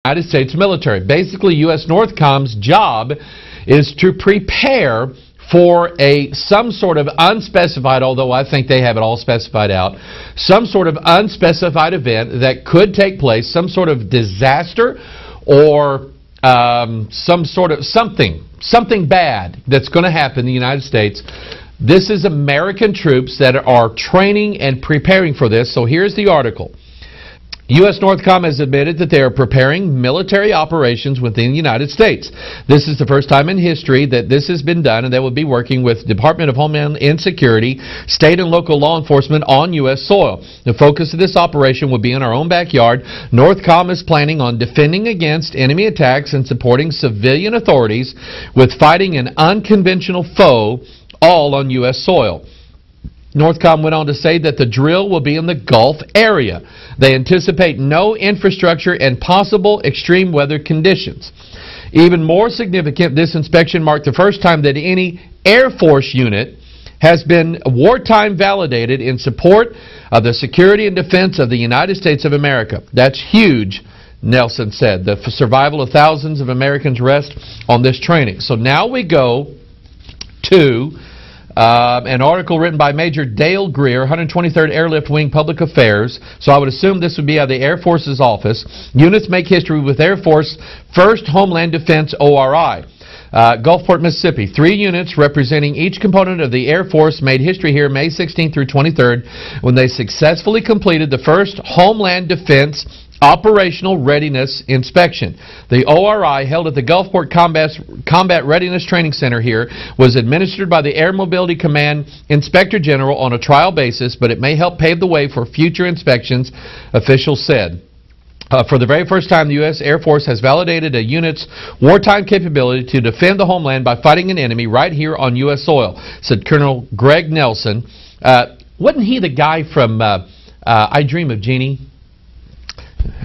United States military. Basically, U.S. Northcom's job is to prepare for some sort of unspecified, although I think they have it all specified out, some sort of unspecified event that could take place, some sort of disaster or some sort of something bad that's going to happen in the United States. This is American troops that are training and preparing for this. So here's the article. U.S. Northcom has admitted that they are preparing military operations within the United States. This is the first time in history that this has been done, and they will be working with Department of Homeland Security, state and local law enforcement on U.S. soil. The focus of this operation will be in our own backyard. Northcom is planning on defending against enemy attacks and supporting civilian authorities with fighting an unconventional foe, all on U.S. soil. Northcom went on to say that the drill will be in the Gulf area. They anticipate no infrastructure and possible extreme weather conditions. Even more significant, this inspection marked the first time that any Air Force unit has been wartime validated in support of the security and defense of the United States of America. That's huge, Nelson said. The survival of thousands of Americans rests on this training. So now we go to an article written by Major Dale Greer, 123rd Airlift Wing Public Affairs. So I would assume this would be out of the Air Force's office. Units make history with Air Force First Homeland Defense ORI. Gulfport, Mississippi. 3 units representing each component of the Air Force made history here May 16th through 23rd when they successfully completed the first Homeland Defense Operational Readiness Inspection. The ORI, held at the Gulfport Combat Readiness Training Center here, was administered by the Air Mobility Command Inspector General on a trial basis, but it may help pave the way for future inspections, officials said. For the very first time, the U.S. Air Force has validated a unit's wartime capability to defend the homeland by fighting an enemy right here on U.S. soil, said Colonel Greg Nelson. Wasn't he the guy from I Dream of Jeannie?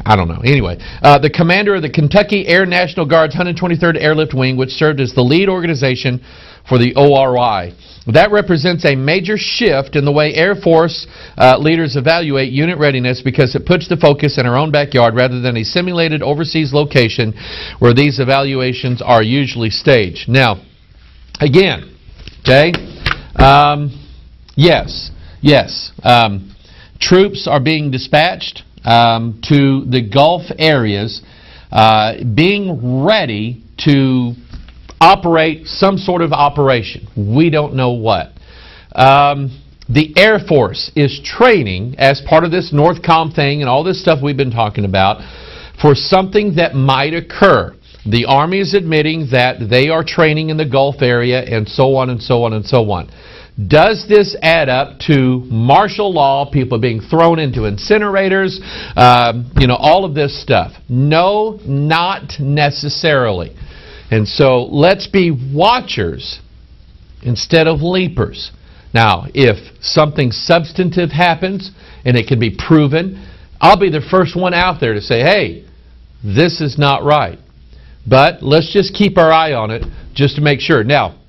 I don't know. Anyway, the commander of the Kentucky Air National Guard's 123rd Airlift Wing, which served as the lead organization for the ORI. That represents a major shift in the way Air Force leaders evaluate unit readiness because it puts the focus in our own backyard rather than a simulated overseas location where these evaluations are usually staged. Now, again, okay, yes, troops are being dispatched to the Gulf areas, being ready to operate some sort of operation. We don't know what. The Air Force is training as part of this Northcom thing and all this stuff we've been talking about for something that might occur. The Army is admitting that they are training in the Gulf area and so on and so on and so on. Does this add up to martial law, people being thrown into incinerators, all of this stuff? No, not necessarily. And so let's be watchers instead of leapers. Now, if something substantive happens and it can be proven, I'll be the first one out there to say, hey, this is not right. But let's just keep our eye on it just to make sure. Now,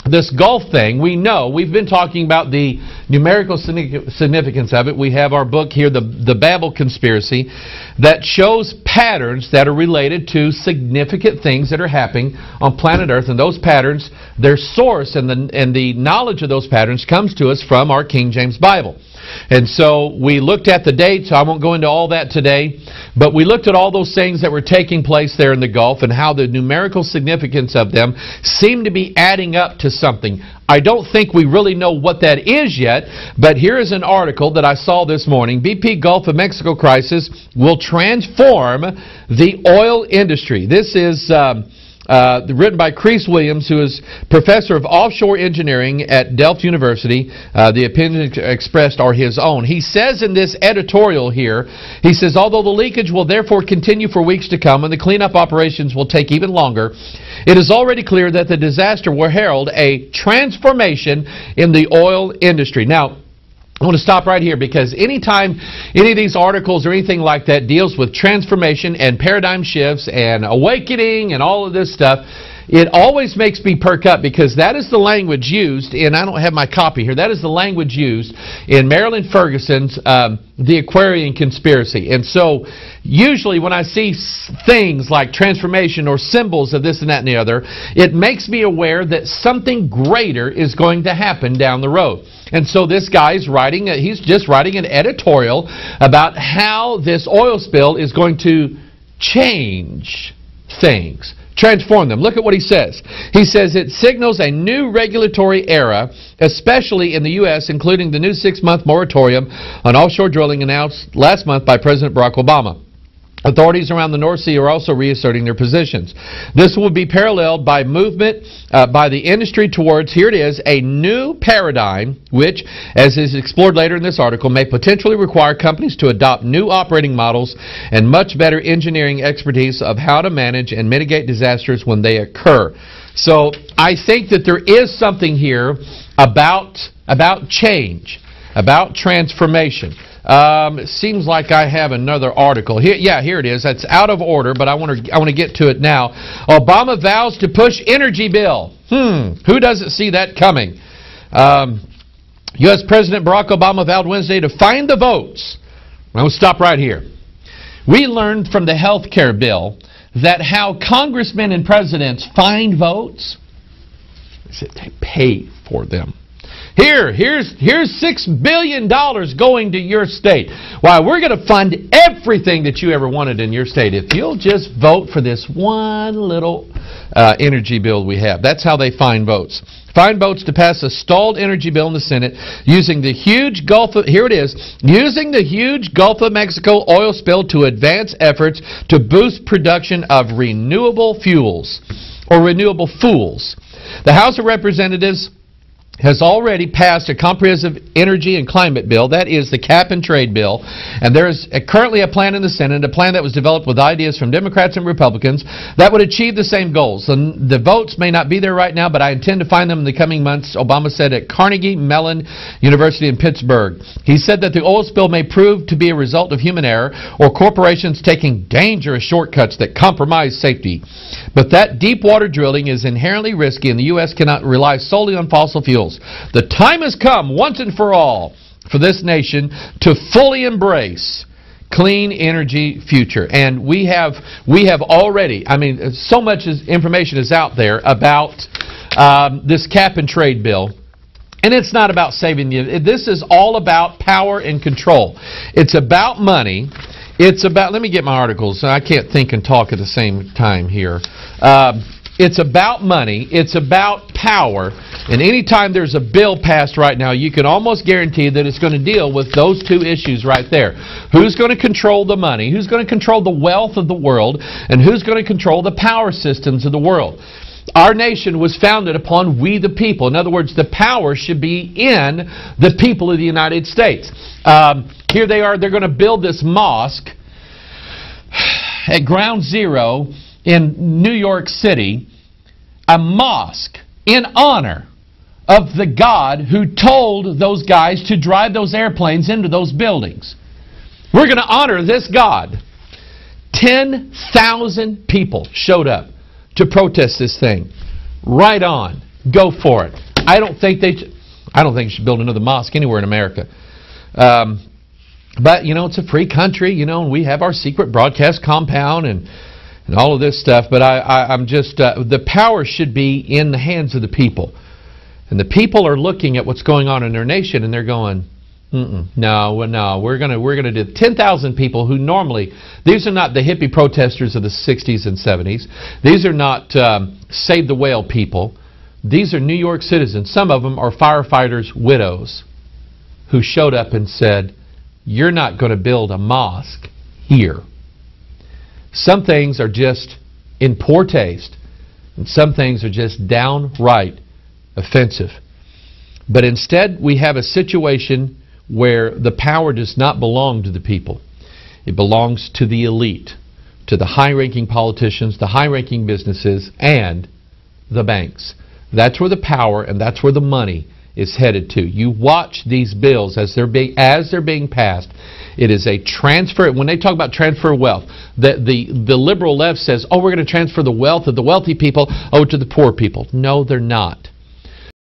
this Gulf thing, we know, we've been talking about the numerical significance of it. We have our book here, the Babel Conspiracy, that shows patterns that are related to significant things that are happening on planet Earth. And those patterns, their source and the knowledge of those patterns comes to us from our King James Bible. And so we looked at the dates. I won't go into all that today, but we looked at all those things that were taking place there in the Gulf and how the numerical significance of them seemed to be adding up to something. I don't think we really know what that is yet, but here is an article that I saw this morning. BP Gulf of Mexico crisis will transform the oil industry. This is written by Chris Williams, who is professor of offshore engineering at Delft University. The opinions expressed are his own. He says in this editorial here, he says, although the leakage will therefore continue for weeks to come and the cleanup operations will take even longer, it is already clear that the disaster will herald a transformation in the oil industry. Now, I want to stop right here because anytime any of these articles or anything like that deals with transformation and paradigm shifts and awakening and all of this stuff, it always makes me perk up because that is the language used in, I don't have my copy here, that is the language used in Marilyn Ferguson's The Aquarian Conspiracy. And so usually when I see things like transformation or symbols of this and that and the other, it makes me aware that something greater is going to happen down the road. And so this guy's writing, he's just writing an editorial about how this oil spill is going to change things, transform them. Look at what he says. He says it signals a new regulatory era, especially in the U.S., including the new 6-month moratorium on offshore drilling announced last month by President Barack Obama. Authorities around the North Sea are also reasserting their positions. This will be paralleled by movement by the industry towards, here it is, a new paradigm which, as is explored later in this article, may potentially require companies to adopt new operating models and much better engineering expertise of how to manage and mitigate disasters when they occur. So I think that there is something here about change, about transformation. It seems like I have another article here. Yeah, here it is. That's out of order, but I want to get to it now. Obama vows to push energy bill. Who doesn't see that coming? U.S. President Barack Obama vowed Wednesday to find the votes. I'm going to stop right here. We learned from the health care bill that how congressmen and presidents find votes is that they pay for them. Here's $6 billion going to your state. Why, we're going to fund everything that you ever wanted in your state if you'll just vote for this one little energy bill we have. That's how they find votes. Find votes to pass a stalled energy bill in the Senate using the huge Gulf of, here it is, using the huge Gulf of Mexico oil spill to advance efforts to boost production of renewable fuels or renewable fuels. The House of Representatives has already passed a comprehensive energy and climate bill. That is the cap and trade bill. And there is currently a plan in the Senate, a plan that was developed with ideas from Democrats and Republicans that would achieve the same goals. And the votes may not be there right now, but I intend to find them in the coming months, Obama said at Carnegie Mellon University in Pittsburgh. He said that the oil spill may prove to be a result of human error or corporations taking dangerous shortcuts that compromise safety. But that deep water drilling is inherently risky, and the U.S. cannot rely solely on fossil fuels. The time has come once and for all for this nation to fully embrace clean energy future. And we have already, I mean, so much information is out there about this cap and trade bill. And it's not about saving the, this is all about power and control. It's about money. It's about, let me get my articles. I can't think and talk at the same time here. It's about money. It's about power. And anytime there's a bill passed right now, you can almost guarantee that it's going to deal with those two issues right there. Who's going to control the money? Who's going to control the wealth of the world? And who's going to control the power systems of the world? Our nation was founded upon we the people. In other words, the power should be in the people of the United States. Here they are. They're going to build this mosque at Ground Zero in New York City, a mosque in honor of the God who told those guys to drive those airplanes into those buildings. We're going to honor this God. 10,000 people showed up to protest this thing. Right on. Go for it. I don't think you should build another mosque anywhere in America. But, you know, it's a free country, you know, and we have our secret broadcast compound and all of this stuff. But I'm just, the power should be in the hands of the people. And the people are looking at what's going on in their nation and they're going, no, we're going to do 10,000 people who normally, these are not the hippie protesters of the 60s and 70s. These are not Save the Whale people. These are New York citizens. Some of them are firefighters' widows who showed up and said, you're not going to build a mosque here. Some things are just in poor taste, and some things are just downright offensive. But instead, we have a situation where the power does not belong to the people. It belongs to the elite, to the high-ranking politicians, the high-ranking businesses, and the banks. That's where the power and that's where the money is headed to. You watch these bills as they're being passed. It is a transfer. When they talk about transfer of wealth, the liberal left says, oh, we're going to transfer the wealth of the wealthy people over to the poor people. No, they're not.